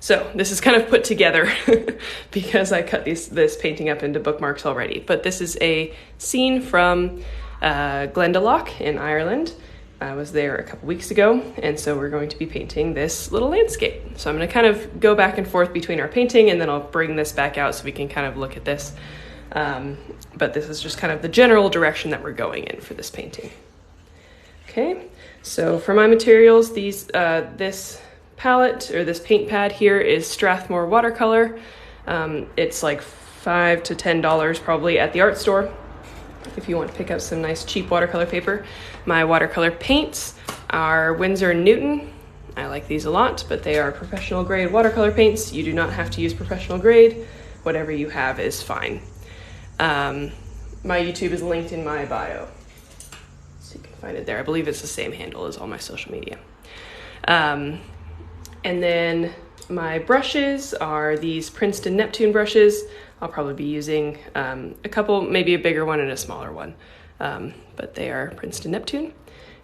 So this is kind of put together because I cut this painting up into bookmarks already. But this is a scene from Glendalough in Ireland. I was there a couple weeks ago, and so we're going to be painting this little landscape. So I'm going to kind of go back and forth between our painting, and then I'll bring this back out so we can kind of look at this. But this is just kind of the general direction that we're going in for this painting. Okay, so for my materials, this palette or this paint pad here is Strathmore watercolor. It's like $5 to $10 probably at the art store if you want to pick up some nice cheap watercolor paper. My watercolor paints are Winsor & Newton. I like these a lot, but they are professional grade watercolor paints. You do not have to use professional grade. Whatever you have is fine. My YouTube is linked in my bio, so you can find it there. I believe it's the same handle as all my social media. And then my brushes are these Princeton Neptune brushes. I'll probably be using a couple, maybe a bigger one and a smaller one, but they are Princeton Neptune.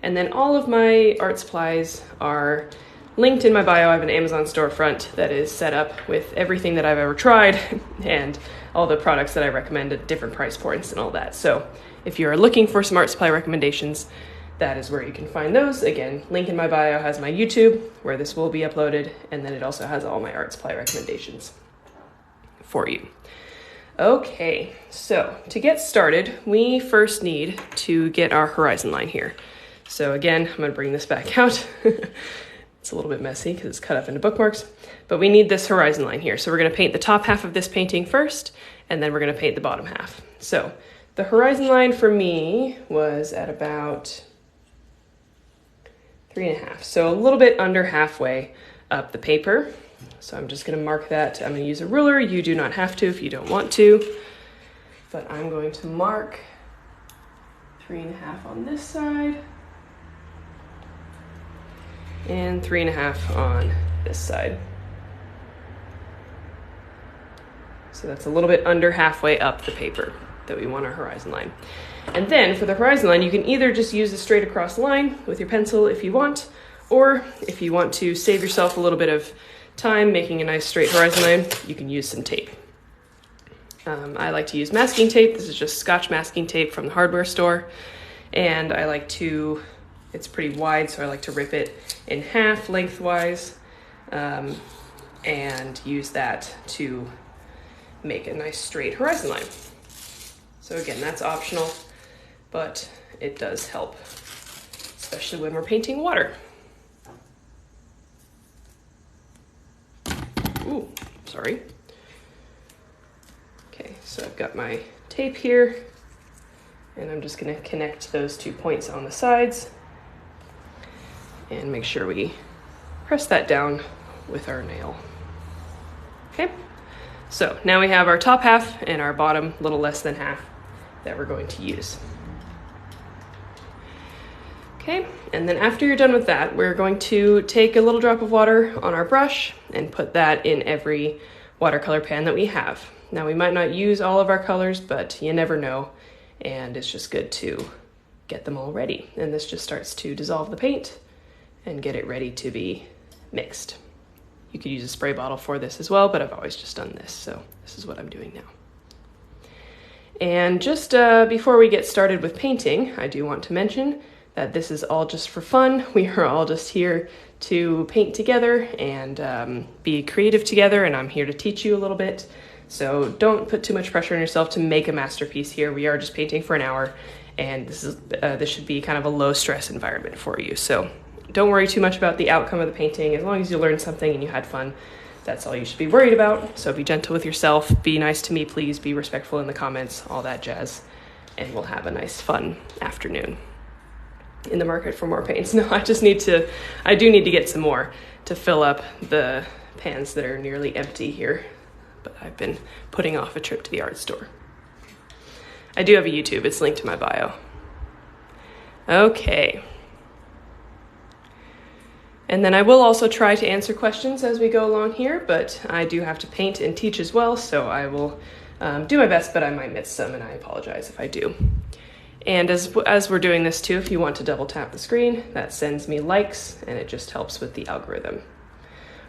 And then all of my art supplies are linked in my bio. I have an Amazon storefront that is set up with everything that I've ever tried and all the products that I recommend at different price points and all that. So if you're looking for some art supply recommendations, that is where you can find those. Again, link in my bio has my YouTube, where this will be uploaded, and then it also has all my art supply recommendations for you. Okay, so to get started, we first need to get our horizon line here. So again, I'm gonna bring this back out. It's a little bit messy because it's cut up into bookmarks, but we need this horizon line here. So we're gonna paint the top half of this painting first, and then we're gonna paint the bottom half. So the horizon line for me was at about 3.5, so a little bit under halfway up the paper. So I'm just gonna mark that. I'm gonna use a ruler. You do not have to if you don't want to, but I'm going to mark 3.5 on this side and 3.5 on this side. So that's a little bit under halfway up the paper that we want our horizon line. And then for the horizon line, you can either just use a straight across line with your pencil if you want, or if you want to save yourself a little bit of time making a nice straight horizon line, you can use some tape. I like to use masking tape. This is just Scotch masking tape from the hardware store. And I like to, it's pretty wide, so I like to rip it in half lengthwise and use that to make a nice straight horizon line. So again, that's optional, but it does help, especially when we're painting water. Ooh, sorry. Okay, so I've got my tape here, and I'm just gonna connect those 2 points on the sides and make sure we press that down with our nail. Okay, so now we have our top half and our bottom little less than half that we're going to use. Okay, and then after you're done with that, we're going to take a little drop of water on our brush and put that in every watercolor pan that we have. Now we might not use all of our colors, but you never know, and it's just good to get them all ready. And this just starts to dissolve the paint and get it ready to be mixed. You could use a spray bottle for this as well, but I've always just done this, so this is what I'm doing now. And just before we get started with painting, I do want to mention that this is all just for fun. We are all just here to paint together and be creative together, and I'm here to teach you a little bit. So don't put too much pressure on yourself to make a masterpiece here. We are just painting for an hour, and this should be kind of a low stress environment for you. So don't worry too much about the outcome of the painting. As long as you learned something and you had fun, that's all you should be worried about. So be gentle with yourself, be nice to me, please, be respectful in the comments, all that jazz, and we'll have a nice fun afternoon. In the market for more paints. No, I do need to get some more to fill up the pans that are nearly empty here, but I've been putting off a trip to the art store. I do have a YouTube, it's linked to my bio. Okay. And then I will also try to answer questions as we go along here, but I do have to paint and teach as well, so I will do my best, but I might miss some, and I apologize if I do. And as we're doing this too, if you want to double tap the screen, that sends me likes, and it just helps with the algorithm.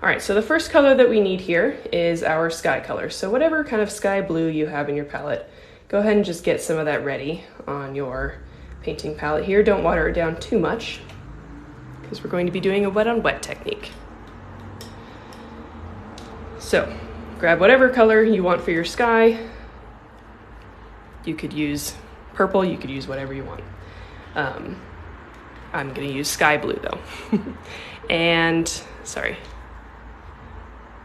All right, so the first color that we need here is our sky color. So whatever kind of sky blue you have in your palette, go ahead and just get some of that ready on your painting palette here. Don't water it down too much because we're going to be doing a wet on wet technique. So grab whatever color you want for your sky. You could use purple, you could use whatever you want. I'm gonna use sky blue though. And, sorry,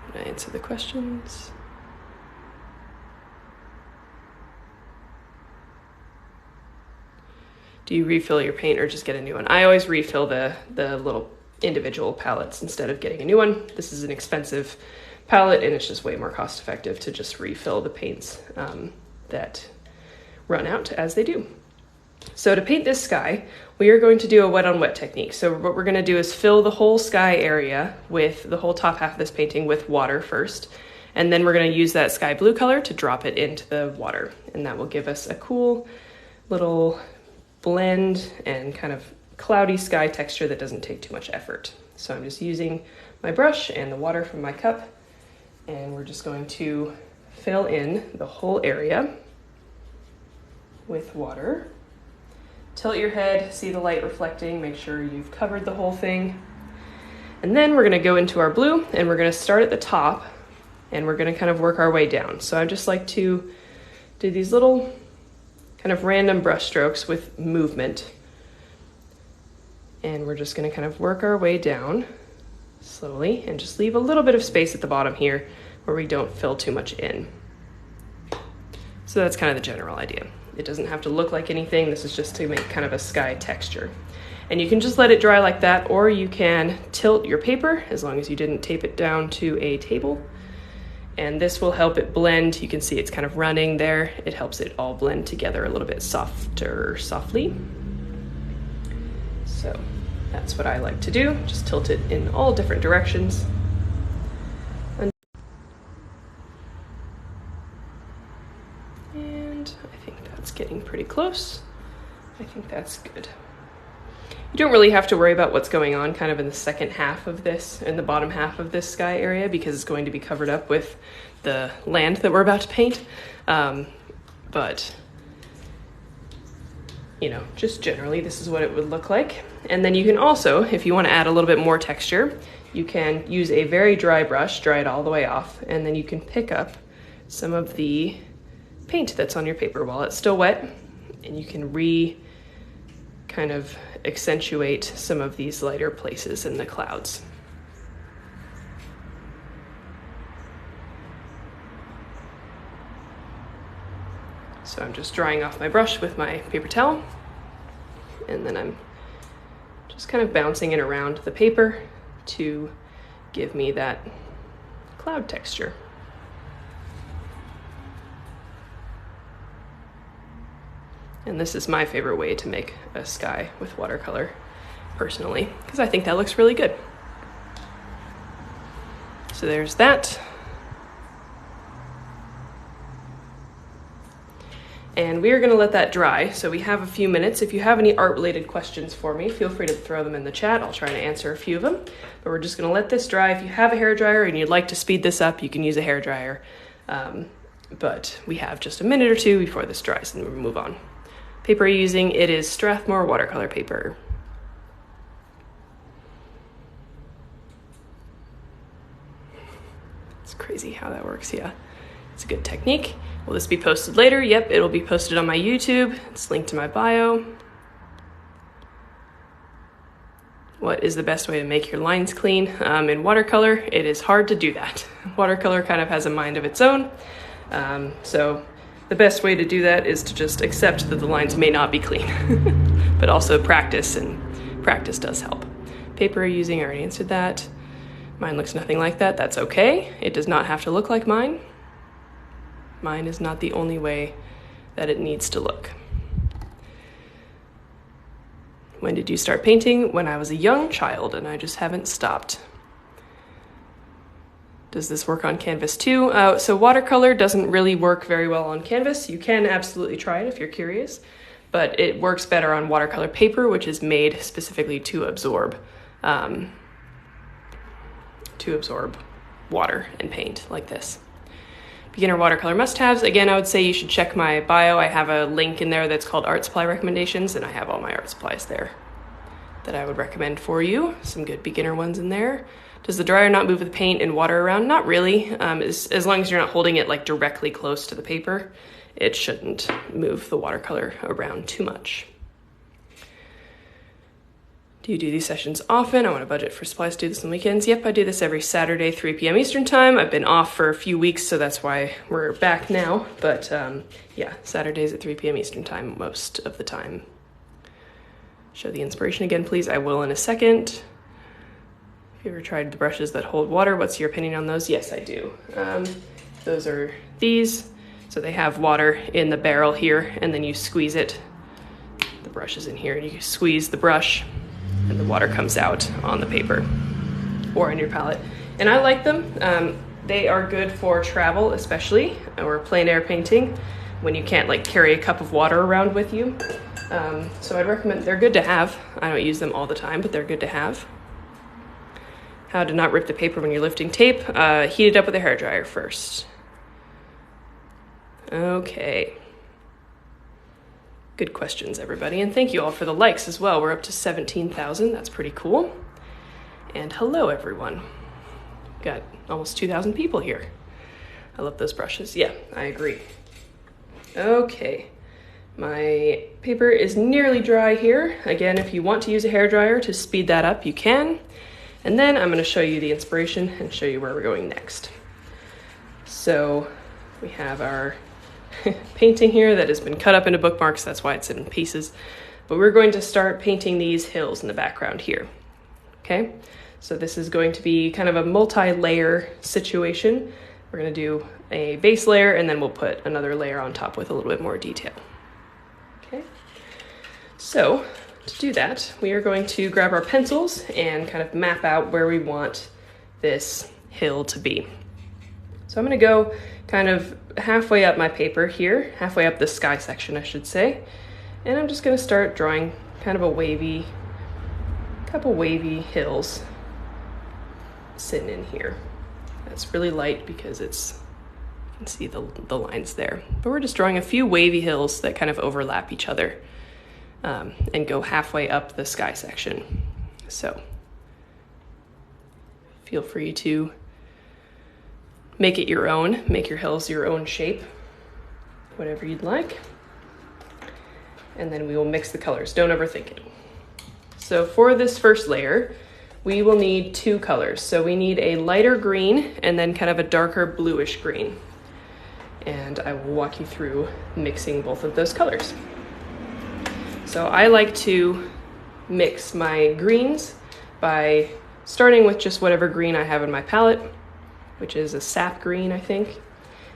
I'm gonna answer the questions. Do you refill your paint or just get a new one? I always refill the little individual palettes instead of getting a new one. This is an expensive palette and it's just way more cost effective to just refill the paints that run out as they do. So to paint this sky, we are going to do a wet on wet technique. So what we're going to do is fill the whole sky area with the whole top half of this painting with water first. And then we're going to use that sky blue color to drop it into the water. And that will give us a cool little blend and kind of cloudy sky texture that doesn't take too much effort. So I'm just using my brush and the water from my cup. And we're just going to fill in the whole area with water. Tilt your head, see the light reflecting, make sure you've covered the whole thing. And then we're gonna go into our blue and we're gonna start at the top and we're gonna kind of work our way down. So I just like to do these little kind of random brush strokes with movement. And we're just gonna kind of work our way down slowly and just leave a little bit of space at the bottom here where we don't fill too much in. So that's kind of the general idea. It doesn't have to look like anything. This is just to make kind of a sky texture. And you can just let it dry like that, or you can tilt your paper as long as you didn't tape it down to a table. And this will help it blend. You can see it's kind of running there. It helps it all blend together a little bit softly. So that's what I like to do. Just tilt it in all different directions. Getting pretty close. I think that's good. You don't really have to worry about what's going on kind of in the second half of this, in the bottom half of this sky area, because it's going to be covered up with the land that we're about to paint. But, you know, just generally this is what it would look like. And then you can also, if you want to add a little bit more texture, you can use a very dry brush, dry it all the way off, and then you can pick up some of the paint that's on your paper while it's still wet, and you can kind of accentuate some of these lighter places in the clouds. So I'm just drying off my brush with my paper towel, and then I'm just kind of bouncing it around the paper to give me that cloud texture. And this is my favorite way to make a sky with watercolor, personally, because I think that looks really good. So there's that. And we are gonna let that dry. So we have a few minutes. If you have any art-related questions for me, feel free to throw them in the chat. I'll try to answer a few of them. But we're just gonna let this dry. If you have a hairdryer and you'd like to speed this up, you can use a hairdryer. But we have just a minute or two before this dries and we'll move on. Paper I'm using, it is Strathmore watercolor paper. It's crazy how that works, yeah. It's a good technique. Will this be posted later? Yep, it'll be posted on my YouTube. It's linked to my bio. What is the best way to make your lines clean? In watercolor, it is hard to do that. Watercolor kind of has a mind of its own. So the best way to do that is to just accept that the lines may not be clean, but also practice, and practice does help. Paper I'm using, I already answered that. Mine looks nothing like that, that's okay. It does not have to look like mine. Mine is not the only way that it needs to look. When did you start painting? When I was a young child, and I just haven't stopped. Does this work on canvas too? So watercolor doesn't really work very well on canvas. You can absolutely try it if you're curious, but it works better on watercolor paper, which is made specifically to absorb to absorb water and paint like this. Beginner watercolor must-haves. Again, I would say you should check my bio. I have a link in there that's called art supply recommendations, and I have all my art supplies there that I would recommend for you. Some good beginner ones in there. Does the dryer not move the paint and water around? Not really. As long as you're not holding it like directly close to the paper, it shouldn't move the watercolor around too much. Do you do these sessions often? I want to budget for supplies to do this on weekends. Yep, I do this every Saturday, 3 p.m. Eastern time. I've been off for a few weeks, so that's why we're back now. But yeah, Saturdays at 3 p.m. Eastern time most of the time. Show the inspiration again, please. I will in a second. Have you ever tried the brushes that hold water? What's your opinion on those? Yes, I do. Those are these. So they have water in the barrel here, and then you squeeze it. The brush is in here, and you squeeze the brush, and the water comes out on the paper or on your palette. And I like them. They are good for travel, especially, or plein air painting, when you can't like carry a cup of water around with you. So I'd recommend, they're good to have. I don't use them all the time, but they're good to have. How to not rip the paper when you're lifting tape. Heat it up with a hairdryer first. Okay. Good questions, everybody. And thank you all for the likes as well. We're up to 17,000. That's pretty cool. And hello, everyone. Got almost 2,000 people here. I love those brushes. Yeah, I agree. Okay. My paper is nearly dry here. Again, if you want to use a hairdryer to speed that up, you can. And then I'm going to show you the inspiration and show you where we're going next. So we have our painting here that has been cut up into bookmarks. That's why it's in pieces. But we're going to start painting these hills in the background here. Okay, so this is going to be kind of a multi-layer situation. We're going to do a base layer, and then we'll put another layer on top with a little bit more detail. Okay, so to do that, we are going to grab our pencils and kind of map out where we want this hill to be. So I'm going to go kind of halfway up my paper here, halfway up the sky section, I should say. And I'm just going to start drawing kind of a couple wavy hills sitting in here. That's really light because you can see the lines there. But we're just drawing a few wavy hills that kind of overlap each other and go halfway up the sky section. So feel free to make it your own, make your hills your own shape, whatever you'd like. And then we will mix the colors, don't overthink it. So for this first layer, we will need two colors. So we need a lighter green and then kind of a darker bluish green. And I will walk you through mixing both of those colors. So I like to mix my greens by starting with just whatever green I have in my palette, which is a sap green, I think.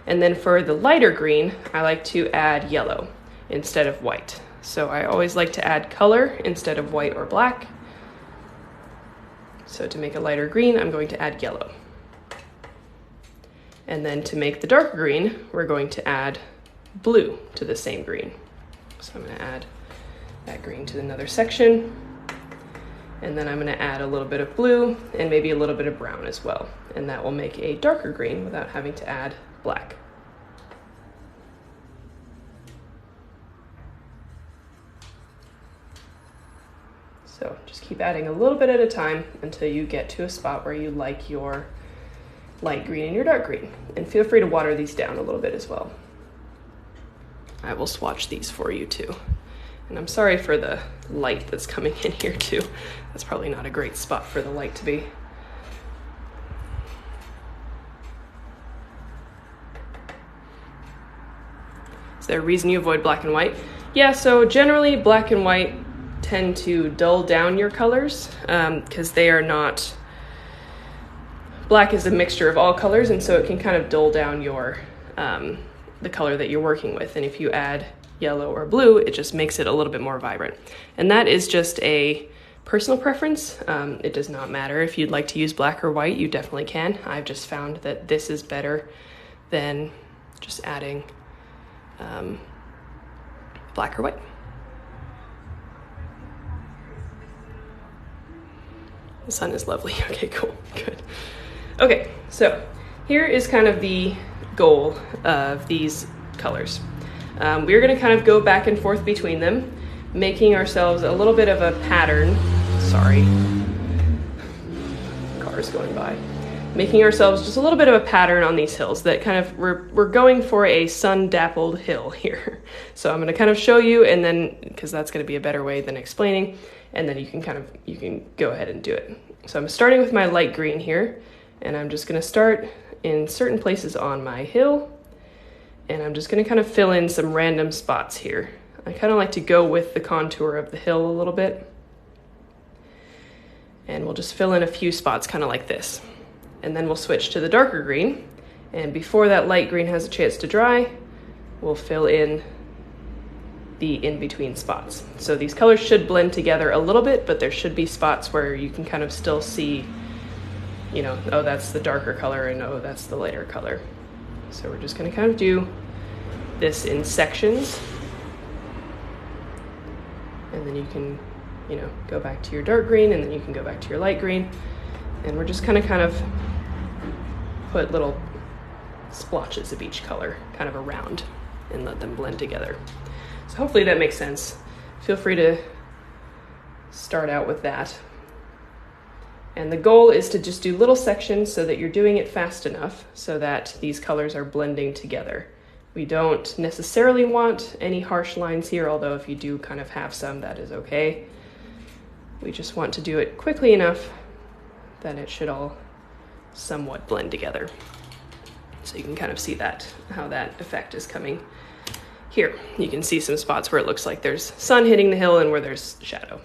And then for the lighter green, I like to add yellow instead of white. So I always like to add color instead of white or black. So to make a lighter green, I'm going to add yellow. And then to make the darker green, we're going to add blue to the same green. So I'm going to add that green to another section. And then I'm going to add a little bit of blue and maybe a little bit of brown as well. And that will make a darker green without having to add black. So just keep adding a little bit at a time until you get to a spot where you like your light green and your dark green. And feel free to water these down a little bit as well. I will swatch these for you too. And I'm sorry for the light that's coming in here too. That's probably not a great spot for the light to be. Is there a reason you avoid black and white? Yeah, so generally black and white tend to dull down your colors because they are not, black is a mixture of all colors, and so it can kind of dull down your the color that you're working with. And if you add yellow or blue, it just makes it a little bit more vibrant. And that is just a personal preference. It does not matter if you'd like to use black or white, you definitely can. I've just found that this is better than just adding black or white. The sun is lovely. Okay, cool, good. Okay, so here is kind of the goal of these colors. We're going to kind of go back and forth between them, making ourselves a little bit of a pattern. Sorry, cars going by. Making ourselves just a little bit of a pattern on these hills that kind of, we're going for a sun-dappled hill here. So I'm going to kind of show you, and then, because that's going to be a better way than explaining, and then you can go ahead and do it. So I'm starting with my light green here, and I'm just going to start in certain places on my hill, and I'm just going to kind of fill in some random spots here. I kind of like to go with the contour of the hill a little bit, and we'll just fill in a few spots kind of like this. And then we'll switch to the darker green, and before that light green has a chance to dry, we'll fill in the in-between spots. So these colors should blend together a little bit, but there should be spots where you can kind of still see, you know, oh, that's the darker color, and oh, that's the lighter color. So we're just gonna kind of do this in sections, and then you can, you know, go back to your dark green, and then you can go back to your light green, and we're just gonna kind of put little splotches of each color kind of around and let them blend together. So hopefully that makes sense. Feel free to start out with that. And the goal is to just do little sections so that you're doing it fast enough so that these colors are blending together. We don't necessarily want any harsh lines here, although if you do kind of have some, that is okay. We just want to do it quickly enough that it should all somewhat blend together. So you can kind of see that, how that effect is coming. Here, you can see some spots where it looks like there's sun hitting the hill and where there's shadow.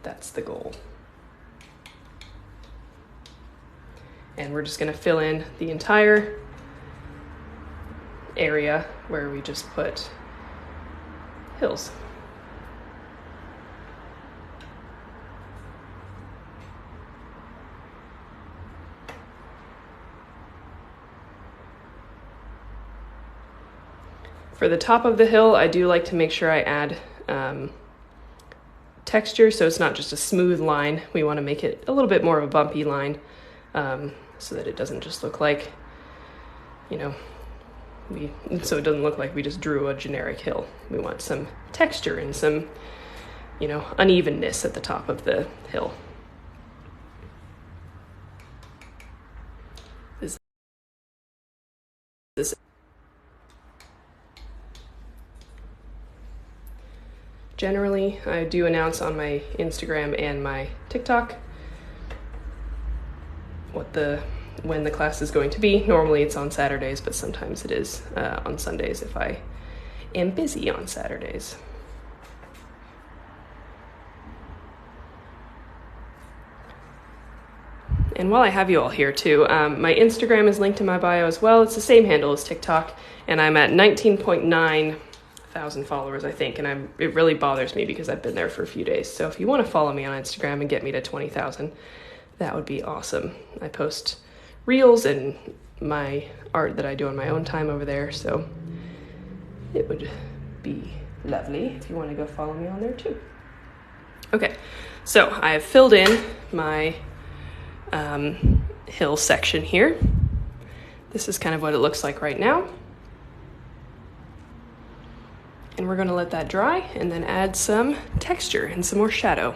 That's the goal. And we're just gonna fill in the entire area where we just put hills. For the top of the hill, I do like to make sure I add texture, so it's not just a smooth line. We want to make it a little bit more of a bumpy line, so that it doesn't just look like, you know, so it doesn't look like we just drew a generic hill. We want some texture and some, you know, unevenness at the top of the hill. Generally, I do announce on my Instagram and my TikTok when the class is going to be. Normally it's on Saturdays, but sometimes it is on Sundays if I am busy on Saturdays. And while I have you all here too, my Instagram is linked in my bio as well. It's the same handle as TikTok, and I'm at 19.9 thousand followers, I think, and it really bothers me because I've been there for a few days. So if you want to follow me on Instagram and get me to 20,000, that would be awesome. I post reels and my art that I do on my own time over there, so it would be lovely if you want to go follow me on there too. Okay, so I have filled in my hill section here. This is kind of what it looks like right now. And we're going to let that dry and then add some texture and some more shadow.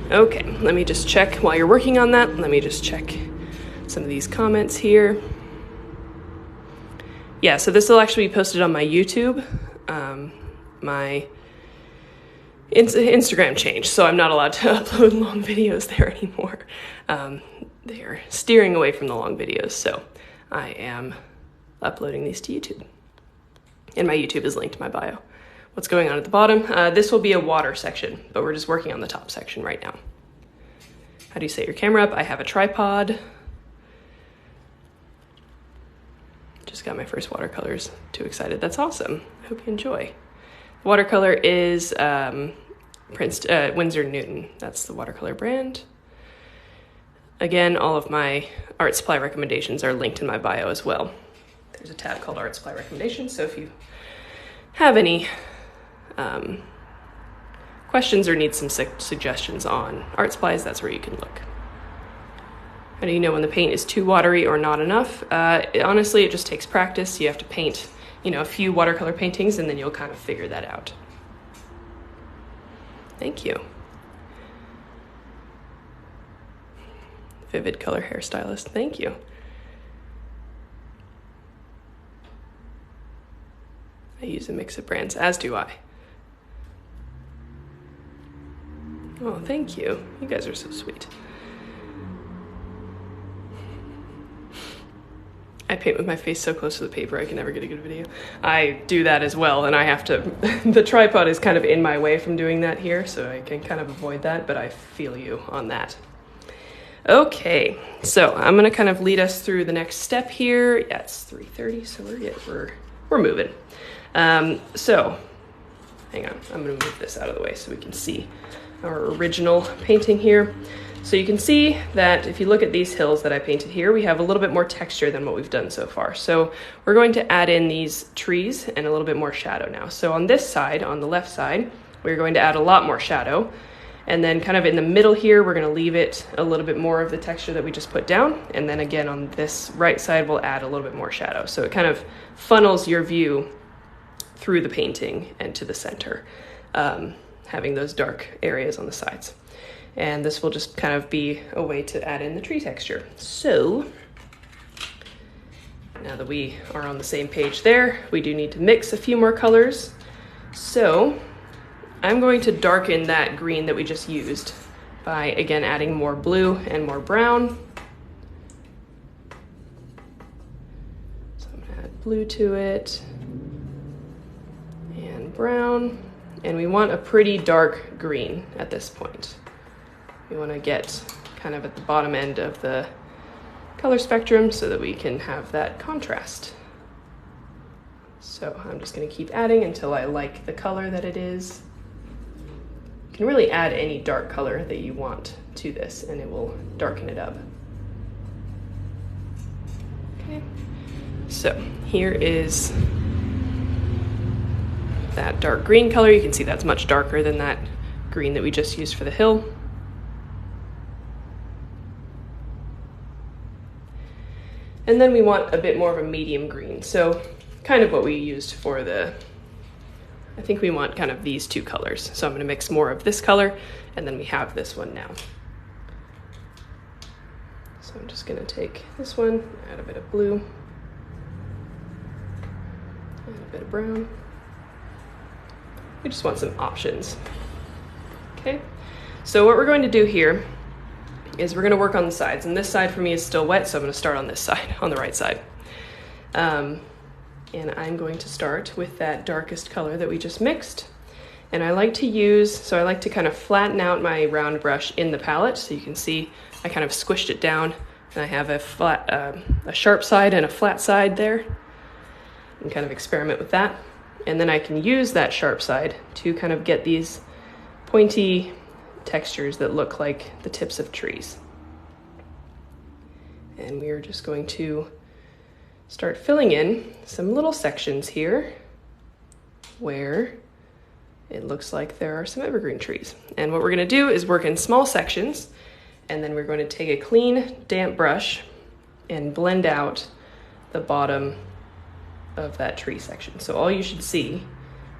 Okay, let me just check while you're working on that. Let me just check some of these comments here. Yeah, so this will actually be posted on my YouTube. My Instagram changed, so I'm not allowed to upload long videos there anymore. They are steering away from the long videos, so I am uploading these to YouTube. And my YouTube is linked to my bio. What's going on at the bottom? This will be a water section, but we're just working on the top section right now. How do you set your camera up? I have a tripod. Just got my first watercolors. Too excited. That's awesome. I hope you enjoy. Watercolor is Winsor Newton. That's the watercolor brand. Again, all of my art supply recommendations are linked in my bio as well. There's a tab called Art Supply Recommendations, so if you have any questions or need some suggestions on art supplies, that's where you can look. How do you know when the paint is too watery or not enough? Honestly, it just takes practice. You have to paint, a few watercolor paintings, and then you'll kind of figure that out. Thank you. Vivid color hairstylist, thank you. I use a mix of brands, as do I. Oh, thank you. You guys are so sweet. I paint with my face so close to the paper I can never get a good video. I do that as well, and I have to, the tripod is kind of in my way from doing that here, so I can kind of avoid that, but I feel you on that. Okay, so I'm gonna kind of lead us through the next step here. Yeah, it's 3:30, so we're moving. So, hang on, I'm gonna move this out of the way so we can see our original painting here. So you can see that if you look at these hills that I painted here, we have a little bit more texture than what we've done so far. So we're going to add in these trees and a little bit more shadow now. So on this side, on the left side, we're going to add a lot more shadow. And then kind of in the middle here, we're gonna leave it a little bit more of the texture that we just put down. And then again, on this right side, we'll add a little bit more shadow. So it kind of funnels your view through the painting and to the center, having those dark areas on the sides. And this will just kind of be a way to add in the tree texture. So now that we are on the same page there, we do need to mix a few more colors. So I'm going to darken that green that we just used by, again, adding more blue and more brown. So I'm gonna add blue to it and brown. And we want a pretty dark green at this point. We want to get kind of at the bottom end of the color spectrum so that we can have that contrast. So I'm just going to keep adding until I like the color that it is. You can really add any dark color that you want to this and it will darken it up. Okay, so here is that dark green color. You can see that's much darker than that green that we just used for the hill. And then we want a bit more of a medium green. So kind of what we used for I think we want kind of these two colors. So I'm gonna mix more of this color and then we have this one now. So I'm just gonna take this one, add a bit of blue, and a bit of brown. We just want some options. Okay, so what we're going to do here is we're gonna work on the sides, and this side for me is still wet, so I'm gonna start on this side, on the right side. And I'm going to start with that darkest color that we just mixed. And I like to kind of flatten out my round brush in the palette, so you can see I kind of squished it down, and I have a sharp side and a flat side there, and kind of experiment with that. And then I can use that sharp side to kind of get these pointy textures that look like the tips of trees. And we are just going to start filling in some little sections here where it looks like there are some evergreen trees. And what we're gonna do is work in small sections, and then we're going to take a clean, damp brush and blend out the bottom of that tree section. So all you should see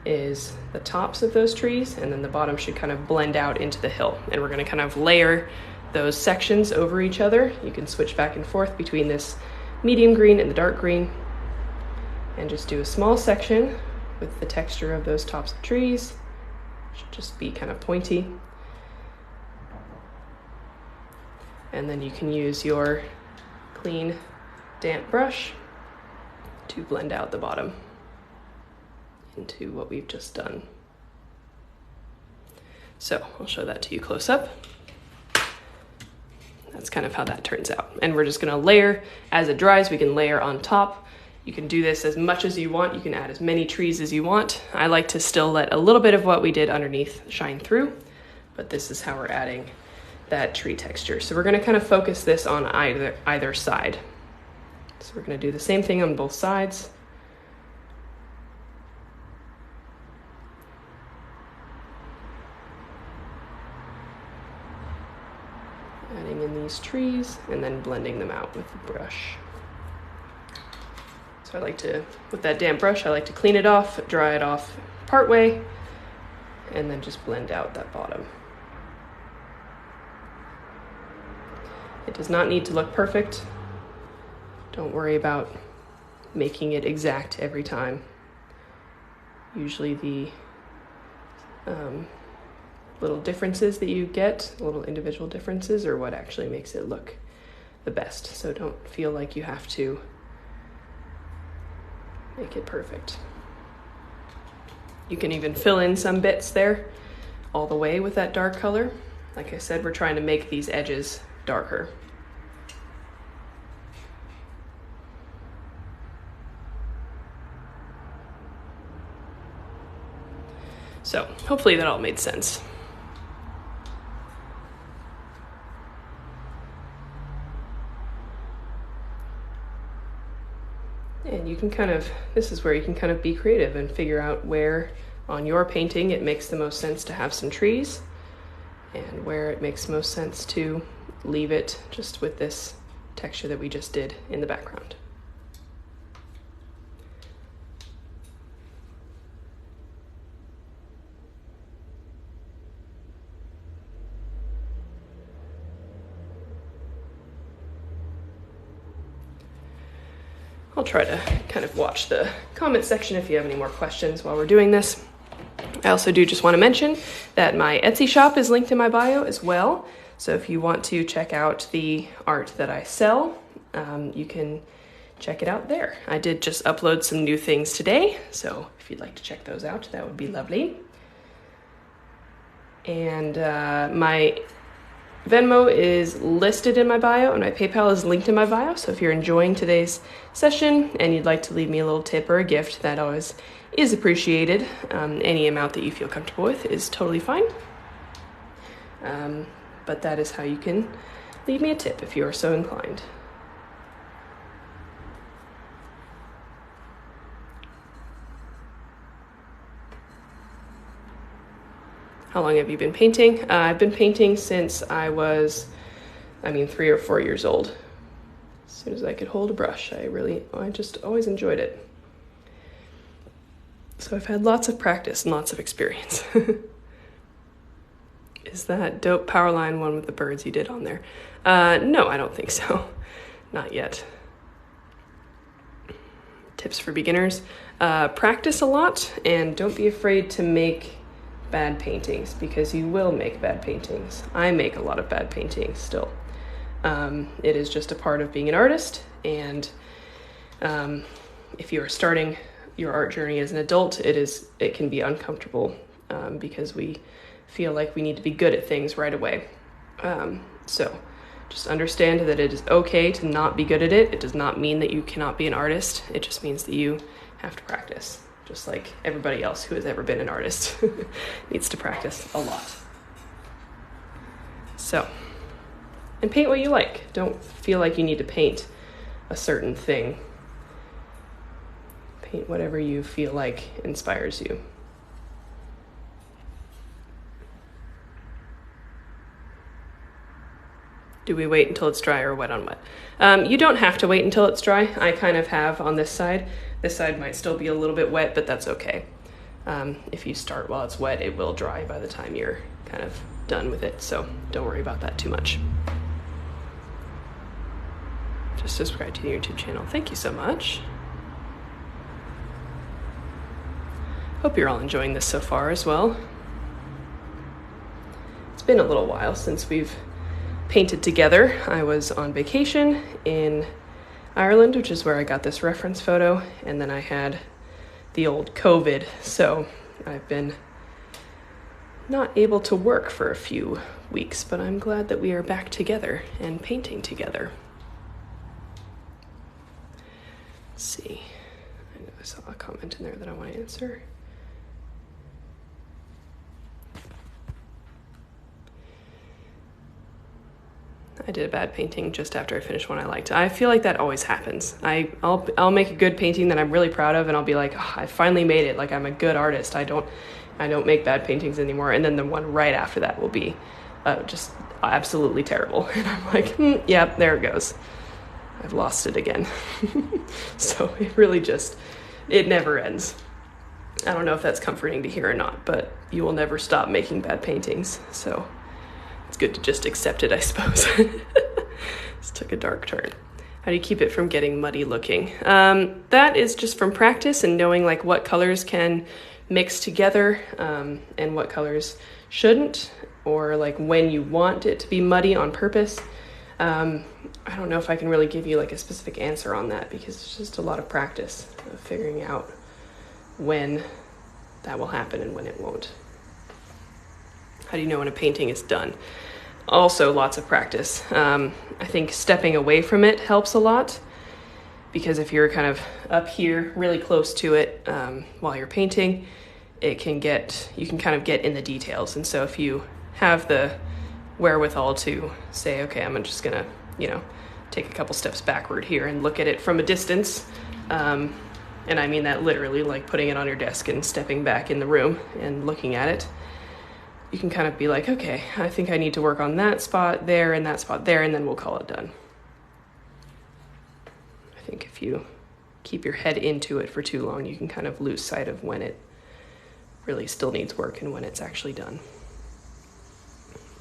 is the tops of those trees, and then the bottom should kind of blend out into the hill. And we're gonna kind of layer those sections over each other. You can switch back and forth between this medium green and the dark green, and just do a small section with the texture of those tops of trees. Should just be kind of pointy. And then you can use your clean, damp brush to blend out the bottom into what we've just done. So I'll show that to you close up. That's kind of how that turns out. And we're just gonna layer, as it dries, we can layer on top. You can do this as much as you want. You can add as many trees as you want. I like to still let a little bit of what we did underneath shine through, but this is how we're adding that tree texture. So we're gonna kind of focus this on either side. So we're gonna do the same thing on both sides. Adding in these trees and then blending them out with the brush. So I like to, with that damp brush, I like to clean it off, dry it off part way, and then just blend out that bottom. It does not need to look perfect. Don't worry about making it exact every time. Usually the little differences that you get, little individual differences, are what actually makes it look the best. So don't feel like you have to make it perfect. You can even fill in some bits there all the way with that dark color. Like I said, we're trying to make these edges darker. So hopefully that all made sense. And you can this is where you can kind of be creative and figure out where on your painting it makes the most sense to have some trees and where it makes most sense to leave it just with this texture that we just did in the background. I'll try to kind of watch the comment section if you have any more questions while we're doing this. I also do just want to mention that my Etsy shop is linked in my bio as well. So if you want to check out the art that I sell, you can check it out there. I did just upload some new things today, so if you'd like to check those out, that would be lovely. And my Venmo is listed in my bio and my PayPal is linked in my bio. So if you're enjoying today's session and you'd like to leave me a little tip or a gift, that always is appreciated. Any amount that you feel comfortable with is totally fine. But that is how you can leave me a tip if you are so inclined. How long have you been painting? I've been painting since I was, 3 or 4 years old. As soon as I could hold a brush, I just always enjoyed it. So I've had lots of practice and lots of experience. Is that dope Powerline one with the birds you did on there? No, I don't think so. Not yet. Tips for beginners. Practice a lot and don't be afraid to make bad paintings, because you will make bad paintings. I make a lot of bad paintings still. It is just a part of being an artist, and if you are starting your art journey as an adult, it can be uncomfortable because we feel like we need to be good at things right away. So just understand that it is okay to not be good at it. It does not mean that you cannot be an artist. It just means that you have to practice. Just like everybody else who has ever been an artist needs to practice a lot. So, and paint what you like. Don't feel like you need to paint a certain thing. Paint whatever you feel like inspires you. Do we wait until it's dry or wet on wet? You don't have to wait until it's dry. I kind of have on this side. This side might still be a little bit wet, but that's okay. If you start while it's wet, it will dry by the time you're kind of done with it. So don't worry about that too much. Just subscribe to the YouTube channel. Thank you so much. Hope you're all enjoying this so far as well. It's been a little while since we've painted together. I was on vacation in Ireland, which is where I got this reference photo, and then I had the old COVID, so I've been not able to work for a few weeks, but I'm glad that we are back together and painting together. Let's see, I know I saw a comment in there that I want to answer. I did a bad painting just after I finished one I liked. I feel like that always happens. I'll make a good painting that I'm really proud of, and I'll be like, oh, I finally made it. Like, I'm a good artist. I don't make bad paintings anymore. And then the one right after that will be just absolutely terrible. And I'm like, yep, there it goes. I've lost it again. So it really just, it never ends. I don't know if that's comforting to hear or not, but you will never stop making bad paintings. So it's good to just accept it, I suppose. This took a dark turn. How do you keep it from getting muddy looking? That is just from practice and knowing like what colors can mix together and what colors shouldn't, or like when you want it to be muddy on purpose. I don't know if I can really give you like a specific answer on that, because it's just a lot of practice of figuring out when that will happen and when it won't. How do you know when a painting is done? Also lots of practice. I think stepping away from it helps a lot, because if you're kind of up here really close to it while you're painting, you can kind of get in the details. And so if you have the wherewithal to say, okay, I'm just gonna, take a couple steps backward here and look at it from a distance. And I mean that literally, like putting it on your desk and stepping back in the room and looking at it. You can kind of be like, okay, I think I need to work on that spot there and that spot there, and then we'll call it done. I think if you keep your head into it for too long, you can kind of lose sight of when it really still needs work and when it's actually done.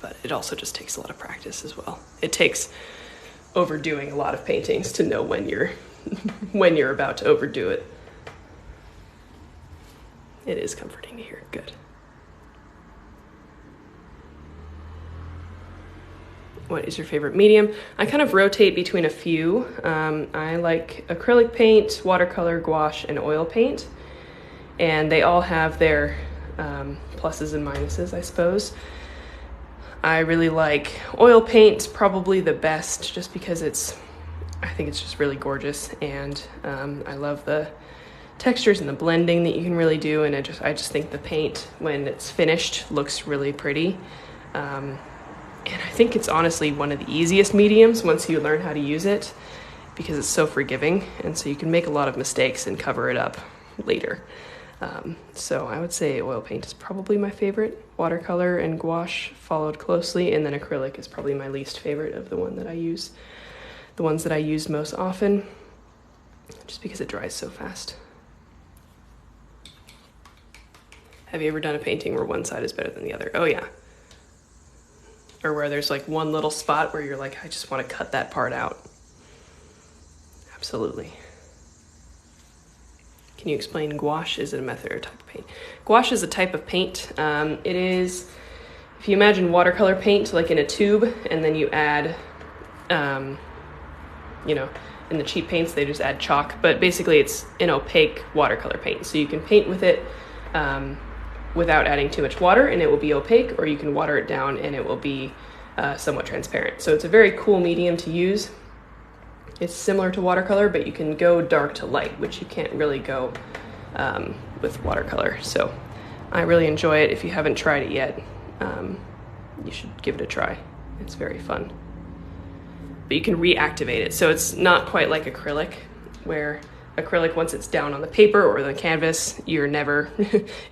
But it also just takes a lot of practice as well. It takes overdoing a lot of paintings to know when you're about to overdo it. It is comforting to hear. Good. What is your favorite medium? I kind of rotate between a few. I like acrylic paint, watercolor, gouache, and oil paint. And they all have their pluses and minuses, I suppose. I really like oil paint, probably the best, just because I think it's just really gorgeous, and I love the textures and the blending that you can really do, and I just think the paint, when it's finished, looks really pretty. And I think it's honestly one of the easiest mediums once you learn how to use it, because it's so forgiving, and so you can make a lot of mistakes and cover it up later. So I would say oil paint is probably my favorite. Watercolor and gouache followed closely, and then acrylic is probably my least favorite of the ones that I use most often, just because it dries so fast. Have you ever done a painting where one side is better than the other? Oh yeah. Or where there's like one little spot where you're like, I just want to cut that part out. Absolutely. Can you explain gouache? Is it a method or a type of paint? Gouache is a type of paint. It is, if you imagine watercolor paint like in a tube, and then you add, in the cheap paints, they just add chalk, but basically it's an opaque watercolor paint. So you can paint with it without adding too much water, and it will be opaque, or you can water it down and it will be somewhat transparent. So it's a very cool medium to use. It's similar to watercolor, but you can go dark to light, which you can't really go with watercolor. So I really enjoy it. If you haven't tried it yet, you should give it a try. It's very fun. But you can reactivate it. So it's not quite like acrylic, where acrylic, once it's down on the paper or the canvas, you're never,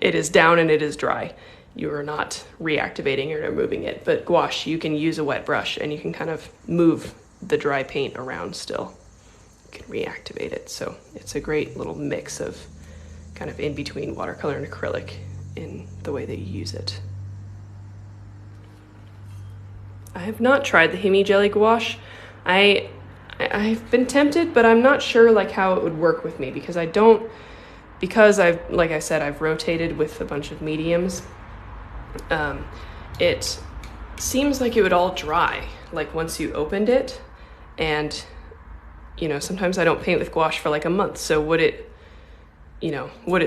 it is down and it is dry. You are not reactivating or removing it. But gouache, you can use a wet brush and you can kind of move the dry paint around still. You can reactivate it. So it's a great little mix of kind of in between watercolor and acrylic in the way that you use it. I have not tried the Himi Jelly Gouache. I've been tempted, but I'm not sure like how it would work with me, because like I said, I've rotated with a bunch of mediums. It seems like it would all dry, like once you opened it, and sometimes I don't paint with gouache for like a month. So would it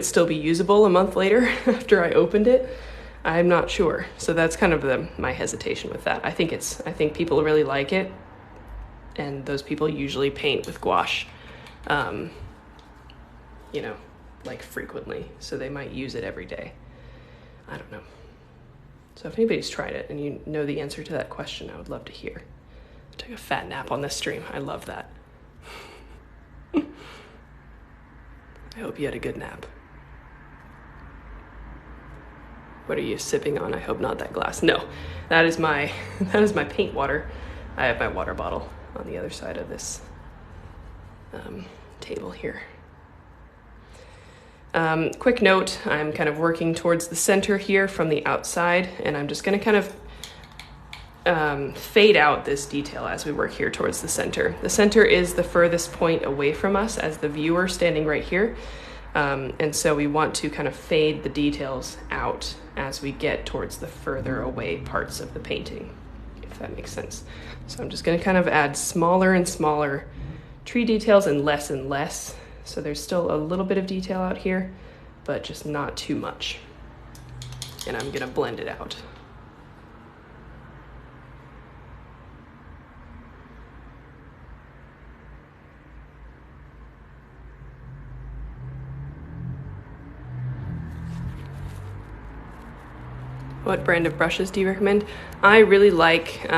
still be usable a month later after I opened it? I'm not sure. So that's kind of my hesitation with that. I think people really like it, and those people usually paint with gouache, like frequently. So they might use it every day. I don't know. So if anybody's tried it and you know the answer to that question, I would love to hear. I took a fat nap on this stream. I love that. I hope you had a good nap. What are you sipping on? I hope not that glass. No, that is my paint water. I have my water bottle on the other side of this table here. Quick note, I'm kind of working towards the center here from the outside, and I'm just going to kind of fade out this detail as we work here towards the center. The center is the furthest point away from us as the viewer standing right here. And so we want to kind of fade the details out as we get towards the further away parts of the painting, if that makes sense. So I'm just going to kind of add smaller and smaller tree details and less. So there's still a little bit of detail out here, but just not too much. And I'm going to blend it out. What brand of brushes do you recommend? I really like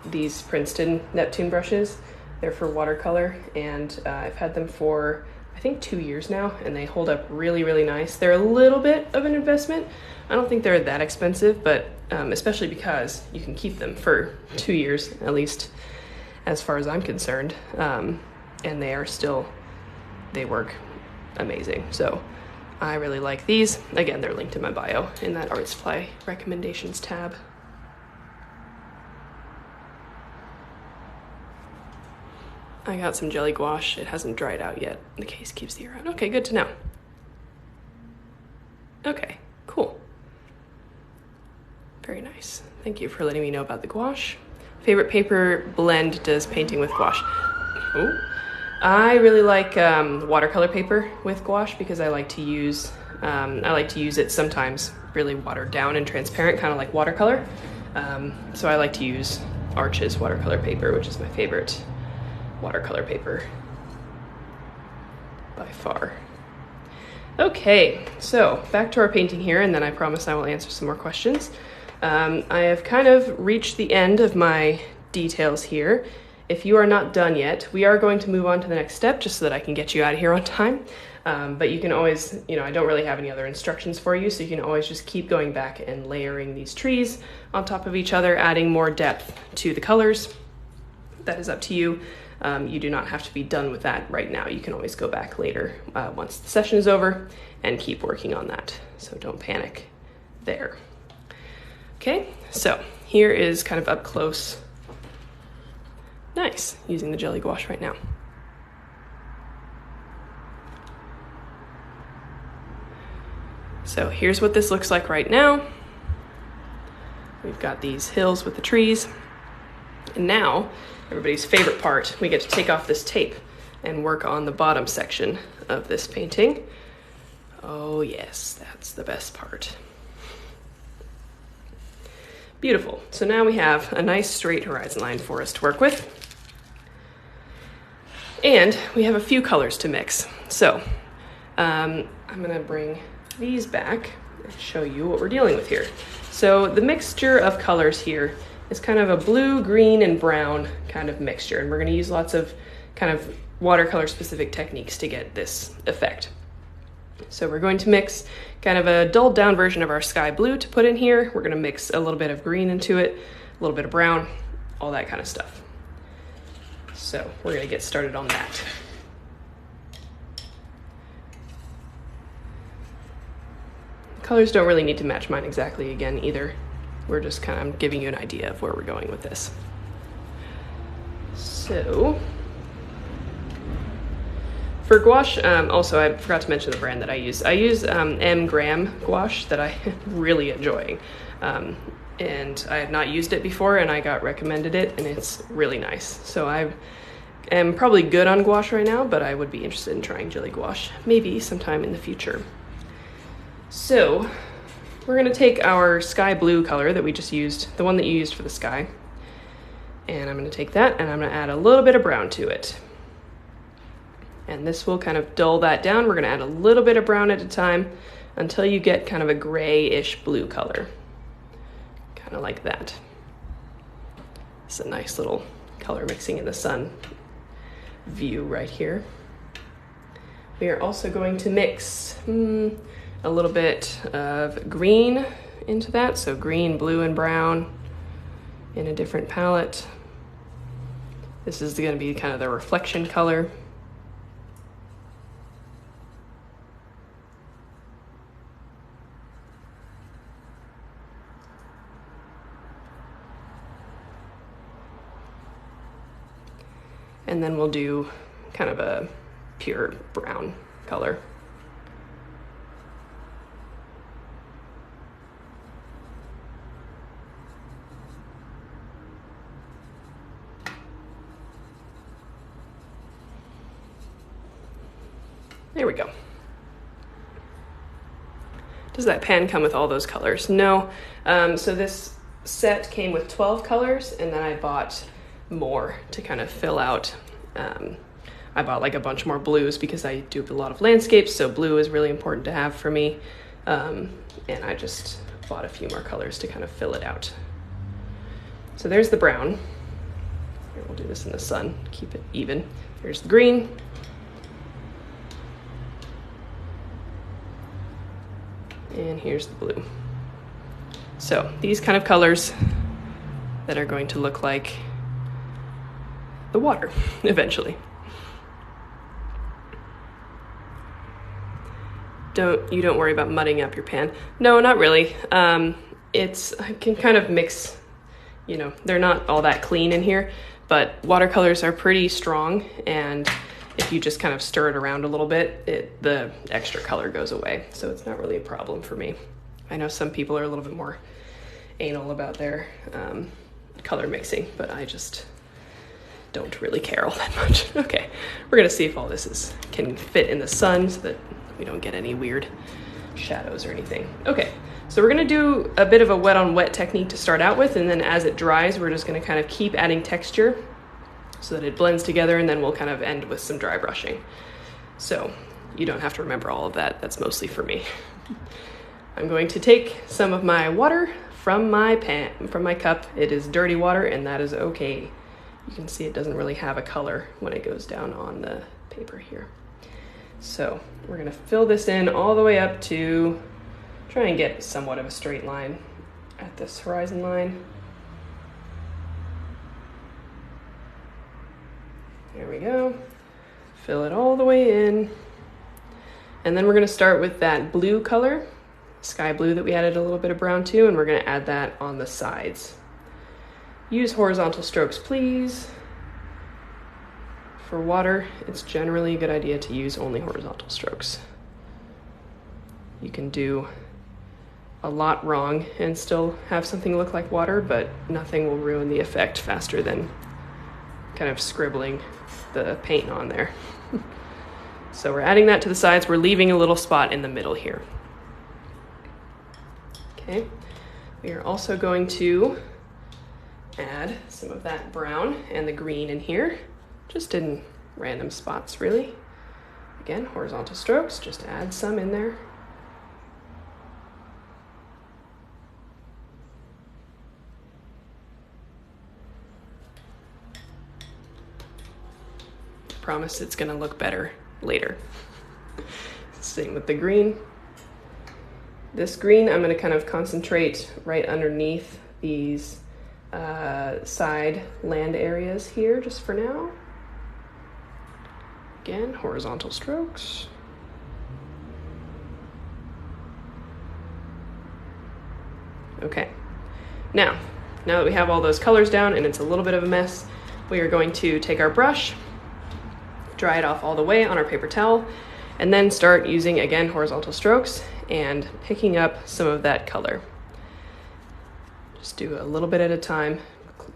these Princeton Neptune brushes. They're for watercolor, and I've had them for, I think, 2 years now, and they hold up really, really nice. They're a little bit of an investment. I don't think they're that expensive, but especially because you can keep them for 2 years, at least as far as I'm concerned. And they work amazing. So I really like these. Again, they're linked in my bio in that art supply recommendations tab. I got some jelly gouache. It hasn't dried out yet. The case keeps the air out. Okay, good to know. Okay, cool. Very nice. Thank you for letting me know about the gouache. Favorite paper blend does painting with gouache? Oh. I really like watercolor paper with gouache because I like to use it sometimes really watered down and transparent, kind of like watercolor. So I like to use Arch's watercolor paper, which is my favorite watercolor paper by far. Okay, so back to our painting here, and then I promise I will answer some more questions. I have kind of reached the end of my details here. If you are not done yet, we are going to move on to the next step just so that I can get you out of here on time. But you can always, I don't really have any other instructions for you, so you can always just keep going back and layering these trees on top of each other, adding more depth to the colors. That is up to you. You do not have to be done with that right now. You can always go back later once the session is over and keep working on that. So don't panic there. Okay, so here is kind of up close. Nice, using the jelly gouache right now. So here's what this looks like right now. We've got these hills with the trees. And now, everybody's favorite part, we get to take off this tape and work on the bottom section of this painting. Oh yes, that's the best part. Beautiful. So now we have a nice straight horizon line for us to work with. And we have a few colors to mix. So I'm gonna bring these back and show you what we're dealing with here. So the mixture of colors here is kind of a blue, green, and brown kind of mixture. And we're gonna use lots of kind of watercolor specific techniques to get this effect. So we're going to mix kind of a dulled down version of our sky blue to put in here. We're gonna mix a little bit of green into it, a little bit of brown, all that kind of stuff. So we're gonna get started on that. Colors don't really need to match mine exactly again either. We're just kind of giving you an idea of where we're going with this. So for gouache, also I forgot to mention the brand that I use. I use M. Graham gouache that I'm really enjoying. And I had not used it before and I got recommended it and it's really nice. So I am probably good on gouache right now, but I would be interested in trying jelly gouache maybe sometime in the future. So we're gonna take our sky blue color that we just used, the one that you used for the sky, and I'm gonna take that and I'm gonna add a little bit of brown to it. And this will kind of dull that down. We're gonna add a little bit of brown at a time until you get kind of a grayish blue color. Kind of like that. It's a nice little color mixing in the sun view right here. We are also going to mix a little bit of green into that. So green, blue, and brown in a different palette. This is going to be kind of the reflection color. And then we'll do kind of a pure brown color. There we go. Does that pan come with all those colors? No. So this set came with 12 colors, and then I bought more to kind of fill out. I bought like a bunch more blues because I do a lot of landscapes, so blue is really important to have for me. And I just bought a few more colors to kind of fill it out. So there's the brown. Here, we'll do this in the sun, keep it even. There's the green. And here's the blue. So these kind of colors that are going to look like the water eventually. You don't worry about mudding up your pan. No, not really. I can kind of mix, you know, they're not all that clean in here, but watercolors are pretty strong, and if you just kind of stir it around a little bit, the extra color goes away. So it's not really a problem for me. I know some people are a little bit more anal about their color mixing, but I just don't really care all that much. Okay, we're gonna see if all this can fit in the sun so that we don't get any weird shadows or anything. Okay, so we're gonna do a bit of a wet on wet technique to start out with, and then as it dries, we're just gonna kind of keep adding texture so that it blends together, and then we'll kind of end with some dry brushing. So you don't have to remember all of that. That's mostly for me. I'm going to take some of my water from my cup. It is dirty water, and that is okay. You can see it doesn't really have a color when it goes down on the paper here. So we're gonna fill this in all the way up to try and get somewhat of a straight line at this horizon line. There we go. Fill it all the way in. And then we're gonna start with that blue color, sky blue that we added a little bit of brown to, and we're gonna add that on the sides. Use horizontal strokes, please. For water, it's generally a good idea to use only horizontal strokes. You can do a lot wrong and still have something look like water, but nothing will ruin the effect faster than kind of scribbling the paint on there. So we're adding that to the sides. We're leaving a little spot in the middle here. Okay, we are also going to add some of that brown and the green in here, just in random spots, really. Again, horizontal strokes, just add some in there. I promise it's gonna look better later. Same with the green. This green, I'm gonna kind of concentrate right underneath these side land areas here, just for now. Again, horizontal strokes. Okay, now that we have all those colors down and it's a little bit of a mess, we are going to take our brush, dry it off all the way on our paper towel, and then start using, again, horizontal strokes and picking up some of that color. Just do a little bit at a time,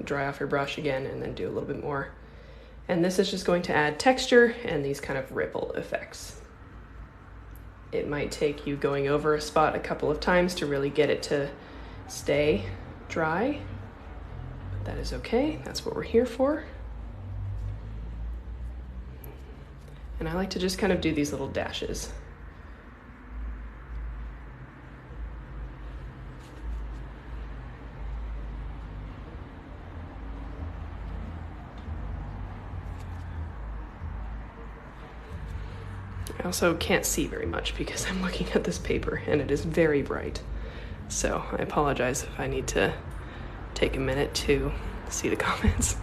dry off your brush again, and then do a little bit more. And this is just going to add texture and these kind of ripple effects. It might take you going over a spot a couple of times to really get it to stay dry, but that is okay. That's what we're here for. And I like to just kind of do these little dashes. I also can't see very much because I'm looking at this paper and it is very bright. So I apologize if I need to take a minute to see the comments.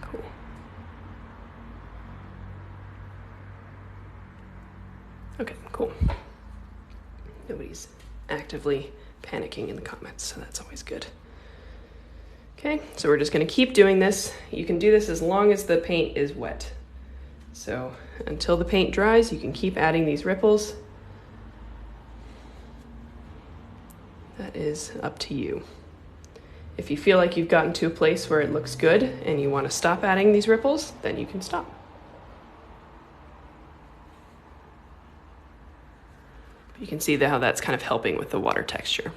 Cool. Okay, cool. Nobody's actively panicking in the comments, so that's always good. Okay, so we're just going to keep doing this. You can do this as long as the paint is wet. So until the paint dries, you can keep adding these ripples. That is up to you. If you feel like you've gotten to a place where it looks good and you want to stop adding these ripples, then you can stop. You can see how that's kind of helping with the water texture.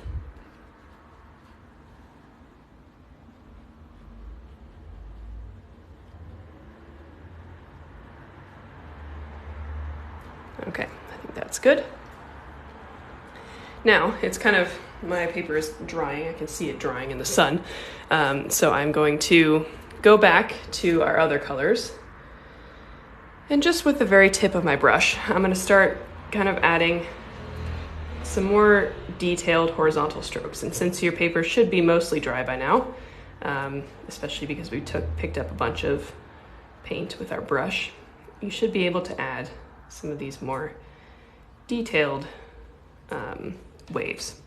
Okay, I think that's good. Now, it's kind of, my paper is drying. I can see it drying in the sun. So I'm going to go back to our other colors. And just with the very tip of my brush, I'm going to start kind of adding some more detailed horizontal strokes. And since your paper should be mostly dry by now, especially because we picked up a bunch of paint with our brush, you should be able to add some of these more detailed waves.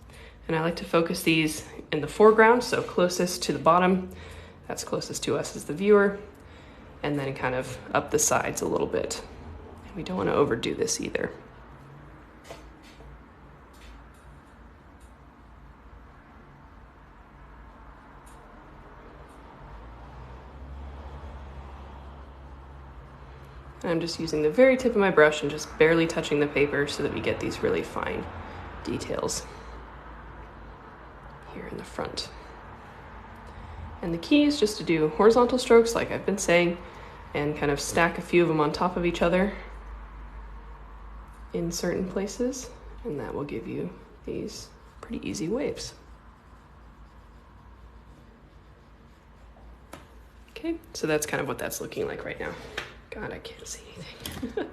And I like to focus these in the foreground, so closest to the bottom, that's closest to us as the viewer, and then kind of up the sides a little bit. And we don't want to overdo this either. I'm just using the very tip of my brush and just barely touching the paper so that we get these really fine details here in the front. And the key is just to do horizontal strokes like I've been saying and kind of stack a few of them on top of each other in certain places, and that will give you these pretty easy waves. Okay, so that's kind of what that's looking like right now. God, I can't see anything.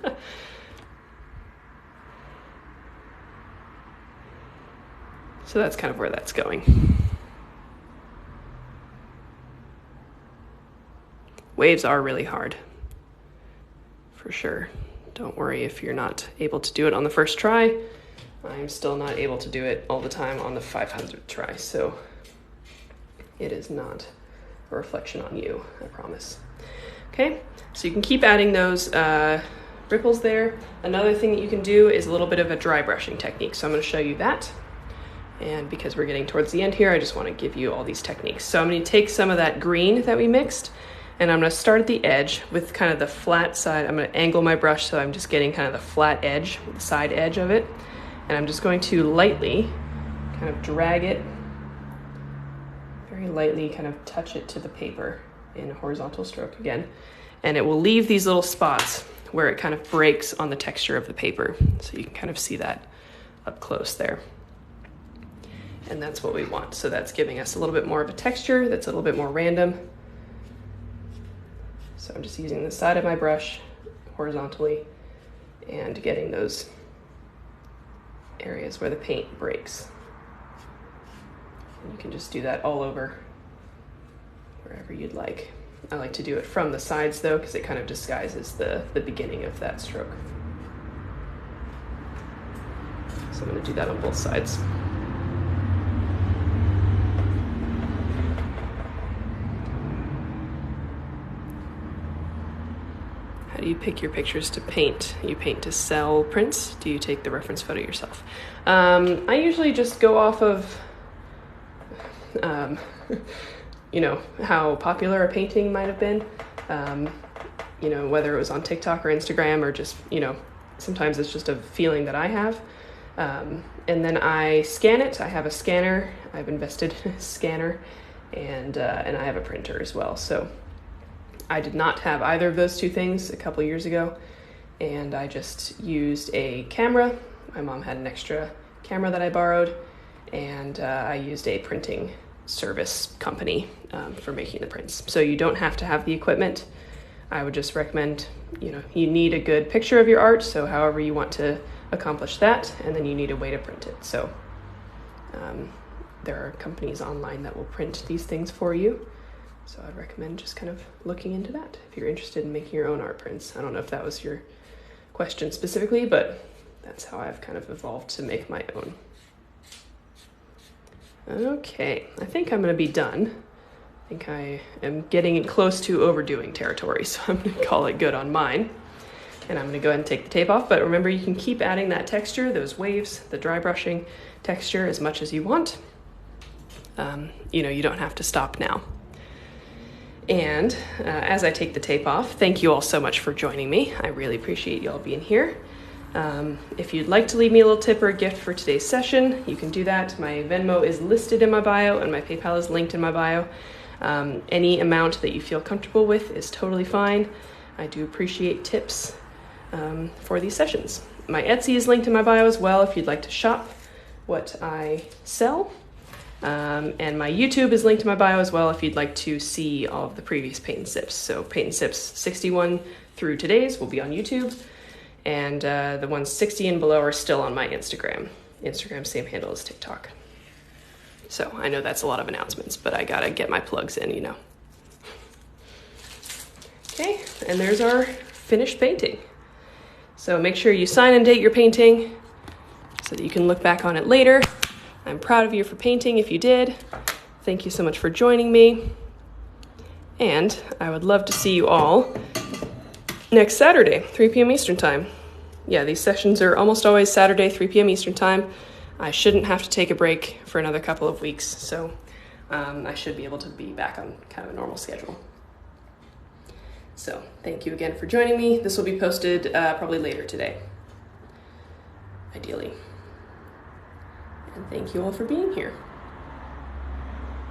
So that's kind of where that's going. Waves are really hard, for sure. Don't worry if you're not able to do it on the first try. I'm still not able to do it all the time on the 500th try, so it is not a reflection on you, I promise. Okay, so you can keep adding those ripples there. Another thing that you can do is a little bit of a dry brushing technique. So I'm going to show you that. And because we're getting towards the end here, I just want to give you all these techniques. So I'm going to take some of that green that we mixed, and I'm going to start at the edge with kind of the flat side. I'm going to angle my brush so I'm just getting kind of the flat edge, the side edge of it. And I'm just going to lightly kind of drag it, very lightly kind of touch it to the paper in a horizontal stroke again, and it will leave these little spots where it kind of breaks on the texture of the paper. So you can kind of see that up close there. And that's what we want. So that's giving us a little bit more of a texture that's a little bit more random. So I'm just using the side of my brush horizontally and getting those areas where the paint breaks. And you can just do that all over wherever you'd like. I like to do it from the sides though, because it kind of disguises the beginning of that stroke. So I'm going to do that on both sides. How do you pick your pictures to paint? You paint to sell prints? Do you take the reference photo yourself? I usually just go off of you know, how popular a painting might have been, you know, whether it was on TikTok or Instagram or just, you know, sometimes it's just a feeling that I have. And then I scan it. I have a scanner. I've invested in a scanner, and I have a printer as well. So I did not have either of those two things a couple years ago, and I just used a camera. My mom had an extra camera that I borrowed, and I used a printing service company for making the prints. So you don't have to have the equipment. I would just recommend, you need a good picture of your art, so however you want to accomplish that, and then you need a way to print it. So there are companies online that will print these things for you. So I'd recommend just kind of looking into that if you're interested in making your own art prints. I don't know if that was your question specifically, but that's how I've kind of evolved to make my own. Okay, I think I'm going to be done. I think I am getting close to overdoing territory, so I'm going to call it good on mine. And I'm going to go ahead and take the tape off, but remember you can keep adding that texture, those waves, the dry brushing texture as much as you want. You don't have to stop now. And as I take the tape off, thank you all so much for joining me. I really appreciate you all being here. If you'd like to leave me a little tip or a gift for today's session, you can do that. My Venmo is listed in my bio and my PayPal is linked in my bio. Any amount that you feel comfortable with is totally fine. I do appreciate tips for these sessions. My Etsy is linked in my bio as well if you'd like to shop what I sell. And my YouTube is linked in my bio as well if you'd like to see all of the previous Paint and Sips. So Paint and Sips 61 through today's will be on YouTube. And the ones 60 and below are still on my Instagram. Instagram, same handle as TikTok. So I know that's a lot of announcements, but I gotta get my plugs in, Okay, and there's our finished painting. So make sure you sign and date your painting so that you can look back on it later. I'm proud of you for painting if you did. Thank you so much for joining me. And I would love to see you all next Saturday, 3 p.m. Eastern Time. Yeah, these sessions are almost always Saturday, 3 p.m. Eastern Time. I shouldn't have to take a break for another couple of weeks, so I should be able to be back on kind of a normal schedule. So thank you again for joining me. This will be posted probably later today, ideally. And thank you all for being here.